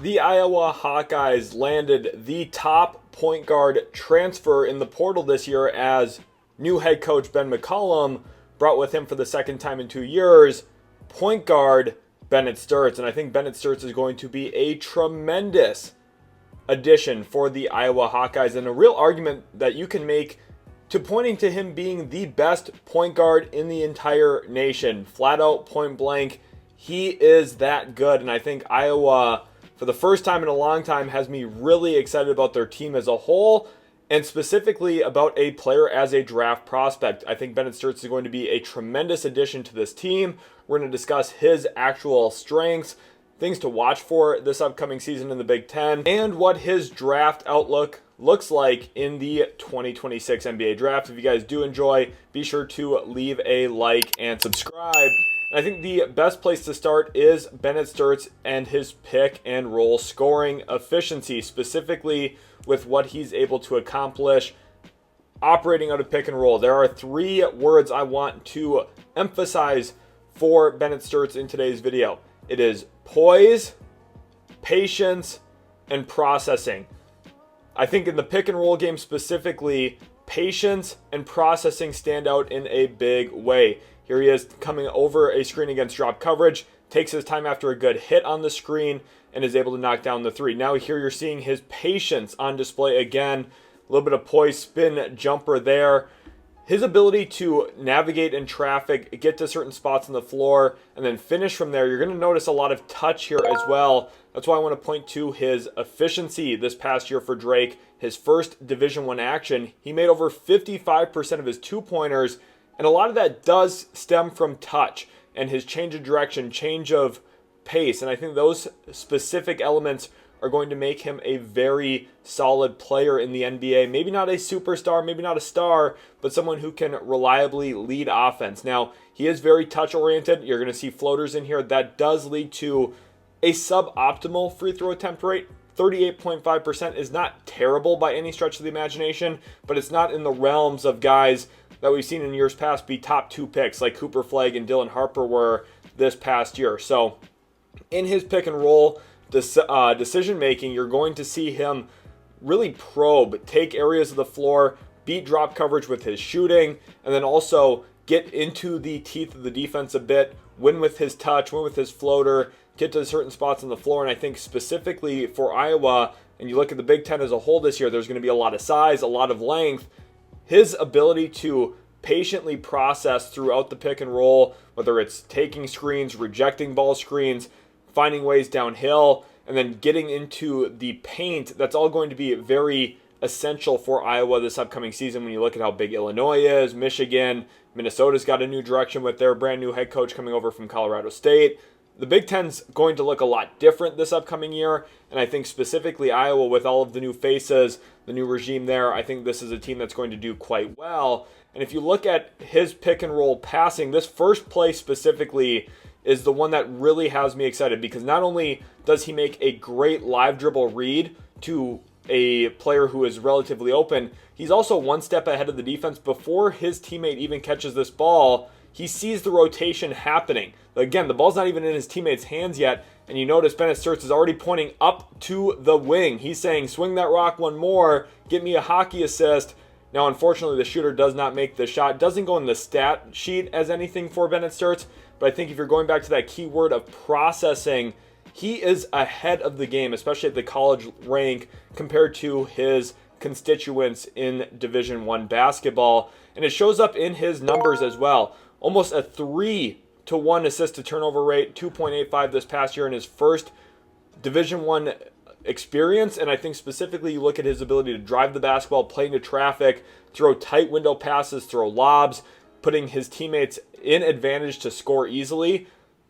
The Iowa Hawkeyes landed the top point guard transfer in the portal this year as new head coach Ben McCollum brought with him for the second time in 2 years point guard Bennett Stirtz. And I think Bennett Stirtz is going to be a tremendous addition for the Iowa Hawkeyes, and a real argument that you can make to pointing to him being the best point guard in the entire nation. Flat out, point blank, he is that good. And I think Iowa, for the first time in a long time, has me really excited about their team as a whole, and specifically about a player as a draft prospect. I think Bennett Stirtz is going to be a tremendous addition to this team. We're going to discuss his actual strengths, things to watch for this upcoming season in the Big Ten, and what his draft outlook looks like in the 2026 NBA draft. If you guys do enjoy, be sure to leave a like and subscribe. I think the best place to start is Bennett Stirtz and his pick and roll scoring efficiency, specifically with what he's able to accomplish operating out of pick and roll. There are 3 words I want to emphasize for Bennett Stirtz in today's video. It is poise, patience, and processing. I think in the pick and roll game specifically, patience and processing stand out in a big way. Here he is coming over a screen against drop coverage, takes his time after a good hit on the screen, and is able to knock down the 3. Now here you're seeing his patience on display again. A little bit of poise, spin, jumper there. His ability to navigate in traffic, get to certain spots on the floor, and then finish from there. You're going to notice a lot of touch here as well. That's why I want to point to his efficiency this past year for Drake. His first Division I action, he made over 55% of his 2-pointers, and a lot of that does stem from touch and his change of direction, change of pace. And I think those specific elements are going to make him a very solid player in the NBA. Maybe not a superstar, maybe not a star, but someone who can reliably lead offense. Now, he is very touch-oriented. You're going to see floaters in here. That does lead to a suboptimal free throw attempt rate. 38.5% is not terrible by any stretch of the imagination, but it's not in the realms of guys that we've seen in years past be top 2 picks like Cooper Flagg and Dylan Harper were this past year. So in his pick and roll decision making, you're going to see him really probe, take areas of the floor, beat drop coverage with his shooting, and then also get into the teeth of the defense a bit, win with his touch, win with his floater, get to certain spots on the floor. And I think specifically for Iowa, and you look at the Big Ten as a whole this year, there's going to be a lot of size, a lot of length. His ability to patiently process throughout the pick and roll, whether it's taking screens, rejecting ball screens, finding ways downhill, and then getting into the paint, that's all going to be very essential for Iowa this upcoming season when you look at how big Illinois is, Michigan, Minnesota's got a new direction with their brand new head coach coming over from Colorado State. The Big Ten's going to look a lot different this upcoming year, and I think specifically Iowa, with all of the new faces, the new regime there, I think this is a team that's going to do quite well. And if you look at his pick and roll passing, this first play specifically is the one that really has me excited, because not only does he make a great live dribble read to a player who is relatively open, he's also one step ahead of the defense. Before his teammate even catches this ball, he sees the rotation happening. Again, the ball's not even in his teammate's hands yet, and you notice Bennett Stirtz is already pointing up to the wing. He's saying, swing that rock one more, get me a hockey assist. Now, unfortunately, the shooter does not make the shot. Doesn't go in the stat sheet as anything for Bennett Stirtz, but I think if you're going back to that key word of processing, he is ahead of the game, especially at the college rank, compared to his constituents in Division I basketball. And it shows up in his numbers as well. Almost a 3-to-1 assist to turnover rate, 2.85 this past year in his first Division I experience. And I think specifically you look at his ability to drive the basketball, play into traffic, throw tight window passes, throw lobs, putting his teammates in advantage to score easily.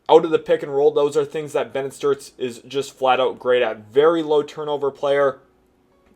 Out of the pick and roll, those are things that Bennett Stirtz is just flat out great at. Very low turnover player,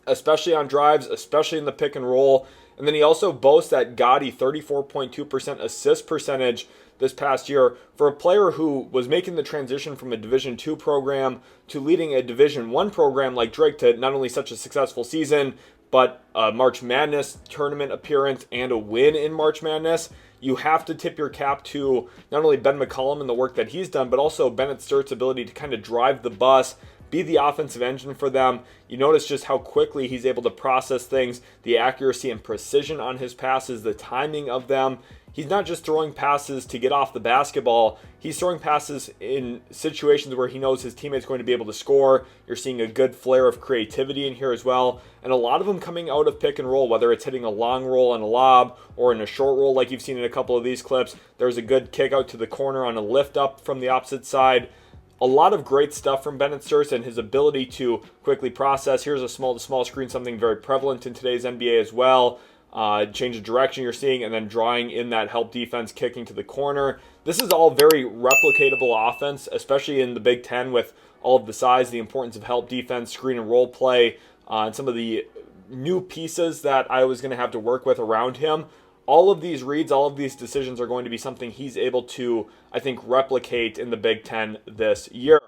especially on drives, especially in the pick and roll. And then he also boasts that gaudy 34.2% assist percentage this past year for a player who was making the transition from a Division II program to leading a Division I program like Drake to not only such a successful season, but a March Madness tournament appearance and a win in March Madness. You have to tip your cap to not only Ben McCollum and the work that he's done, but also Bennett Stirtz's ability to kind of drive the bus, be the offensive engine for them. You notice just how quickly he's able to process things, the accuracy and precision on his passes, the timing of them. He's not just throwing passes to get off the basketball. He's throwing passes in situations where he knows his teammate's going to be able to score. You're seeing a good flare of creativity in here as well. And a lot of them coming out of pick and roll, whether it's hitting a long roll and a lob or in a short roll like you've seen in a couple of these clips. There's a good kick out to the corner on a lift up from the opposite side. A lot of great stuff from Bennett Stirtz and his ability to quickly process. Here's a small screen, something very prevalent in today's NBA as well. Change of direction you're seeing, and then drawing in that help defense, kicking to the corner. This is all very replicatable offense, especially in the Big Ten with all of the size, the importance of help defense, screen and roll play, and some of the new pieces that I was going to have to work with around him. All of these reads, all of these decisions are going to be something he's able to, I think, replicate in the Big Ten this year.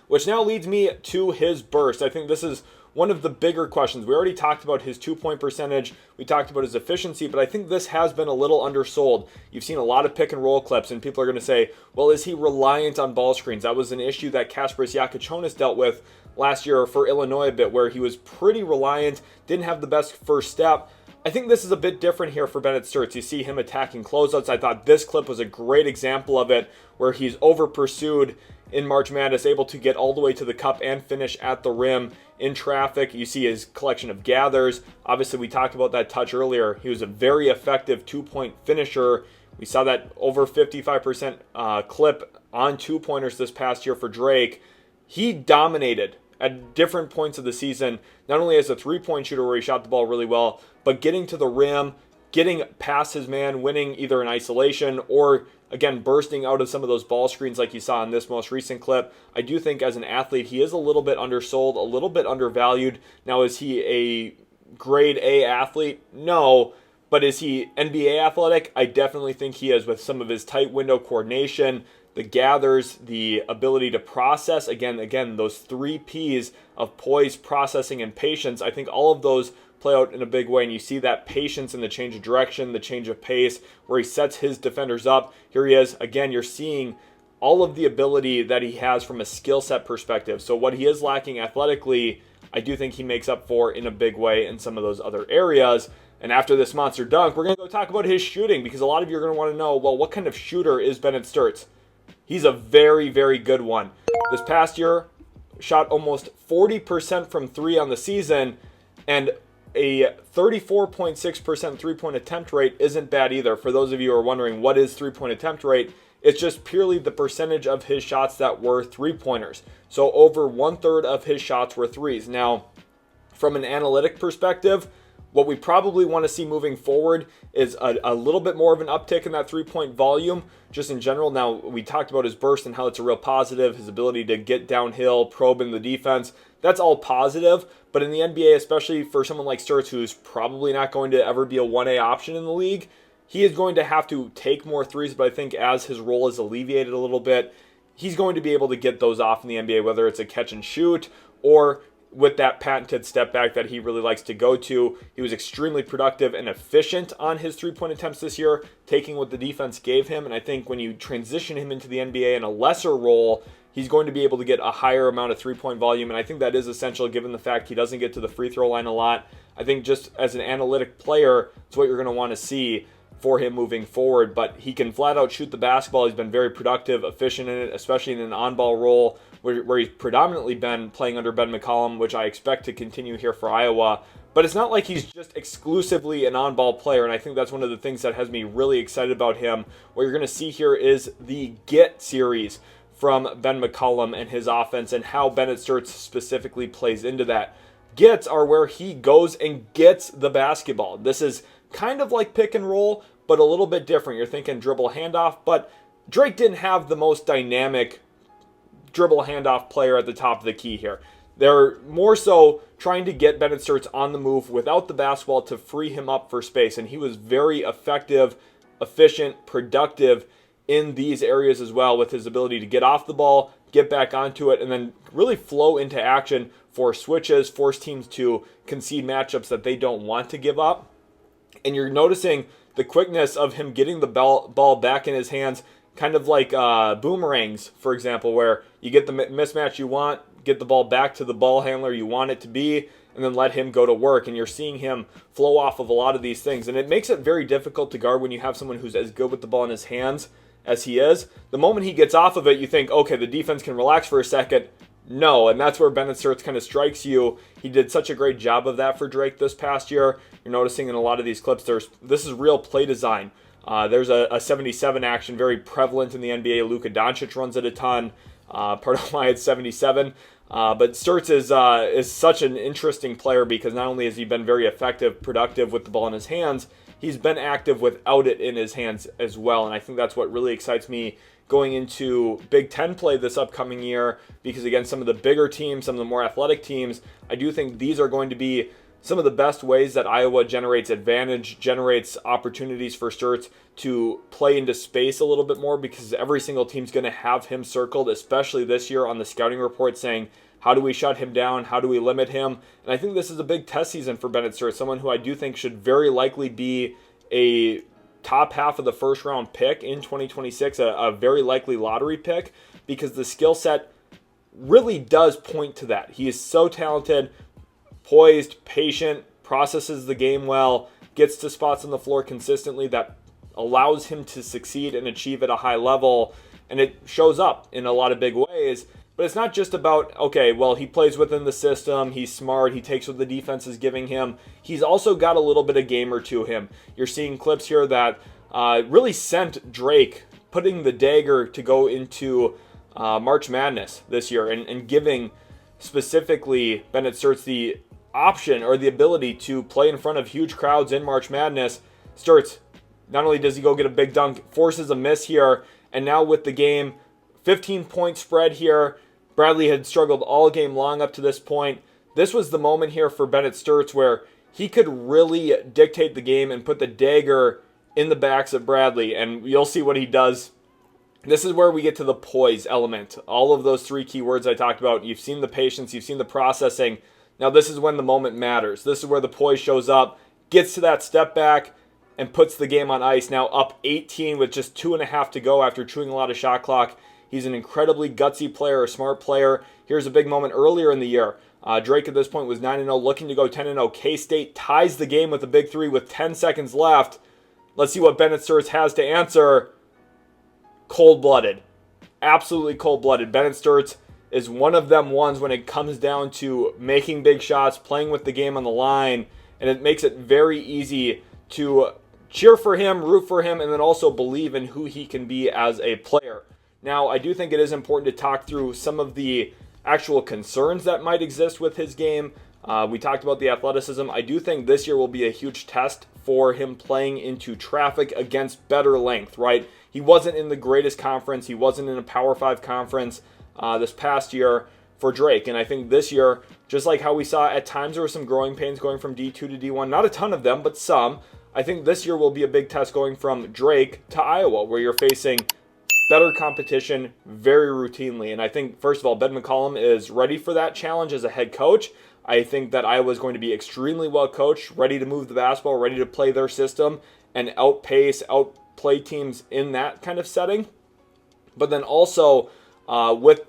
Which now leads me to his burst. I think this is one of the bigger questions. We already talked about his 2-point percentage. We talked about his efficiency, but I think this has been a little undersold. You've seen a lot of pick and roll clips, and people are going to say, well, is he reliant on ball screens? That was an issue that Kasparas Jakučionis dealt with last year for Illinois a bit, where he was pretty reliant, didn't have the best first step. I think this is a bit different here for Bennett Stirtz. You see him attacking closeouts. I thought this clip was a great example of it, where he's over pursued in March Madness, able to get all the way to the cup and finish at the rim in traffic. You see his collection of gathers. Obviously, we talked about that touch earlier. He was a very effective 2-point finisher. We saw that over 55% clip on 2-pointers this past year for Drake. He dominated at different points of the season, not only as a 3-point shooter where he shot the ball really well, but getting to the rim, getting past his man, winning either in isolation or, again, bursting out of some of those ball screens like you saw in this most recent clip. I do think as an athlete, he is a little bit undersold, a little bit undervalued. Now, is he a grade A athlete? No. But is he NBA athletic? I definitely think he is, with some of his tight window coordination, the gathers, the ability to process. Again, those 3 Ps of poise, processing, and patience. I think all of those play out in a big way, and you see that patience in the change of direction, the change of pace, where he sets his defenders up. Here he is. Again, you're seeing all of the ability that he has from a skill set perspective. So what he is lacking athletically, I do think he makes up for in a big way in some of those other areas. And after this monster dunk, we're going to go talk about his shooting, because a lot of you are going to want to know, well, what kind of shooter is Bennett Stirtz? He's a very, very good one. This past year, shot almost 40% from 3 on the season, and a 34.6% three-point attempt rate isn't bad either. For those of you who are wondering what is three-point attempt rate, it's just purely the percentage of his shots that were three-pointers. So over 1/3 of his shots were threes. Now, from an analytic perspective, what we probably want to see moving forward is a little bit more of an uptick in that three-point volume, just in general. Now, we talked about his burst and how it's a real positive, his ability to get downhill, probe in the defense. That's all positive, but in the NBA, especially for someone like Stirtz, who's probably not going to ever be a 1A option in the league, he is going to have to take more threes, but I think as his role is alleviated a little bit, he's going to be able to get those off in the NBA, whether it's a catch and shoot or with that patented step back that he really likes to go to. He was extremely productive and efficient on his three-point attempts this year, taking what the defense gave him. And I think when you transition him into the NBA in a lesser role, he's going to be able to get a higher amount of three-point volume. And I think that is essential given the fact he doesn't get to the free throw line a lot. I think just as an analytic player, it's what you're going to want to see for him moving forward. But he can flat out shoot the basketball. He's been very productive, efficient in it, especially in an on-ball role where he's predominantly been playing under Ben McCollum, which I expect to continue here for Iowa. But it's not like he's just exclusively an on-ball player, and I think that's one of the things that has me really excited about him. What you're going to see here is the Get series from Ben McCollum and his offense, and how Bennett Stirtz specifically plays into that. Gets are where he goes and gets the basketball. This is kind of like pick and roll, but a little bit different. You're thinking dribble handoff, but Drake didn't have the most dynamic dribble handoff player at the top of the key here. They're more so trying to get Bennett Stirtz on the move without the basketball to free him up for space, and he was very effective, efficient, productive in these areas as well, with his ability to get off the ball, get back onto it, and then really flow into action for switches, force teams to concede matchups that they don't want to give up. And you're noticing the quickness of him getting the ball back in his hands, kind of like boomerangs, for example, where you get the mismatch you want, get the ball back to the ball handler you want it to be, and then let him go to work. And you're seeing him flow off of a lot of these things. And it makes it very difficult to guard when you have someone who's as good with the ball in his hands as he is. The moment he gets off of it, you think, okay, the defense can relax for a second. No, and that's where Bennett Stirtz kind of strikes you. He did such a great job of that for Drake this past year. You're noticing in a lot of these clips, this is real play design. There's a 77 action, very prevalent in the NBA. Luka Doncic runs it a ton. Part of why it's 77. But Stirtz is such an interesting player because not only has he been very effective, productive with the ball in his hands, he's been active without it in his hands as well. And I think that's what really excites me going into Big Ten play this upcoming year, because against some of the bigger teams, some of the more athletic teams, I do think these are going to be some of the best ways that Iowa generates advantage, generates opportunities for Stirtz to play into space a little bit more, because every single team's going to have him circled, especially this year on the scouting report, saying, how do we shut him down? How do we limit him? And I think this is a big test season for Bennett Stirtz, someone who I do think should very likely be a top half of the first round pick in 2026, a very likely lottery pick, because the skill set really does point to that. He is so talented, poised, patient, processes the game well, gets to spots on the floor consistently that allows him to succeed and achieve at a high level, and it shows up in a lot of big ways. But it's not just about, okay, well, he plays within the system, he's smart, he takes what the defense is giving him. He's also got a little bit of gamer to him. You're seeing clips here that really sent Drake putting the dagger to go into March Madness this year, and giving specifically Bennett Stirtz the option or the ability to play in front of huge crowds in March Madness. Stirtz, not only does he go get a big dunk, forces a miss here, and now with the game 15-point spread here. Bradley had struggled all game long up to this point. This was the moment here for Bennett Stirtz where he could really dictate the game and put the dagger in the backs of Bradley, and you'll see what he does. This is where we get to the poise element. All of those three key words I talked about. You've seen the patience, you've seen the processing. Now this is when the moment matters. This is where the poise shows up, gets to that step back, and puts the game on ice. Now up 18 with just 2.5 to go after chewing a lot of shot clock. He's an incredibly gutsy player, a smart player. Here's a big moment earlier in the year. Drake at this point was 9-0, looking to go 10-0. K-State ties the game with a big three with 10 seconds left. Let's see what Bennett Stirtz has to answer. Cold-blooded. Absolutely cold-blooded. Bennett Stirtz is one of them ones when it comes down to making big shots, playing with the game on the line, and it makes it very easy to cheer for him, root for him, and then also believe in who he can be as a player. Now, I do think it is important to talk through some of the actual concerns that might exist with his game. We talked about the athleticism. I do think this year will be a huge test for him playing into traffic against better length, right? He wasn't in the greatest conference. He wasn't in a Power 5 conference this past year for Drake. And I think this year, just like how we saw at times there were some growing pains going from D2 to D1, not a ton of them, but some. I think this year will be a big test going from Drake to Iowa, where you're facing better competition very routinely. And I think, first of all, Ben McCollum is ready for that challenge as a head coach. I think that Iowa is going to be extremely well coached, ready to move the basketball, ready to play their system and outplay teams in that kind of setting. But then also with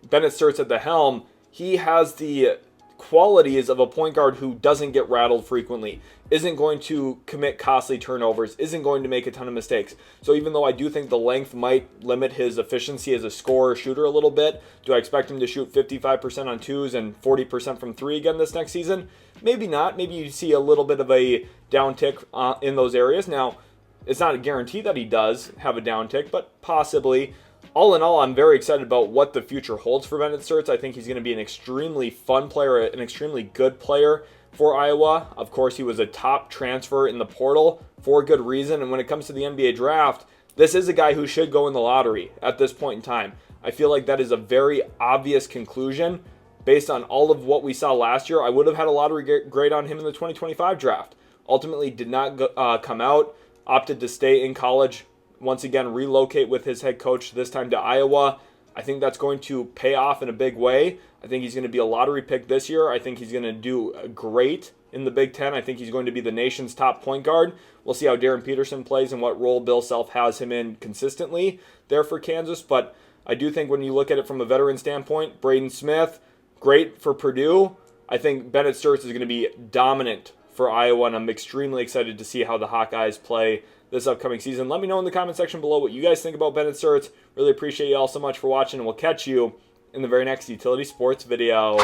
Bennett Stirtz at the helm, he has the qualities of a point guard who doesn't get rattled frequently, isn't going to commit costly turnovers, isn't going to make a ton of mistakes. So even though I do think the length might limit his efficiency as a scorer shooter a little bit, do I expect him to shoot 55% on twos and 40% from three again this next season? Maybe not. Maybe you see a little bit of a downtick in those areas. Now, it's not a guarantee that he does have a downtick, but possibly. All in all, I'm very excited about what the future holds for Bennett Stirtz. I think he's going to be an extremely fun player, an extremely good player for Iowa. Of course, he was a top transfer in the portal for a good reason. And when it comes to the NBA draft, this is a guy who should go in the lottery at this point in time. I feel like that is a very obvious conclusion based on all of what we saw last year. I would have had a lottery grade on him in the 2025 draft. Ultimately did not come out, opted to stay in college. Once again, relocate with his head coach, this time to Iowa. I think that's going to pay off in a big way. I think he's going to be a lottery pick this year. I think he's going to do great in the Big Ten. I think he's going to be the nation's top point guard. We'll see how Darren Peterson plays and what role Bill Self has him in consistently there for Kansas. But I do think when you look at it from a veteran standpoint, Braden Smith, great for Purdue. I think Bennett Stirtz is going to be dominant for Iowa, and I'm extremely excited to see how the Hawkeyes play this upcoming season. Let me know in the comment section below what you guys think about Bennett Stirtz. Really appreciate you all so much for watching, and we'll catch you in the very next Utility Sports video.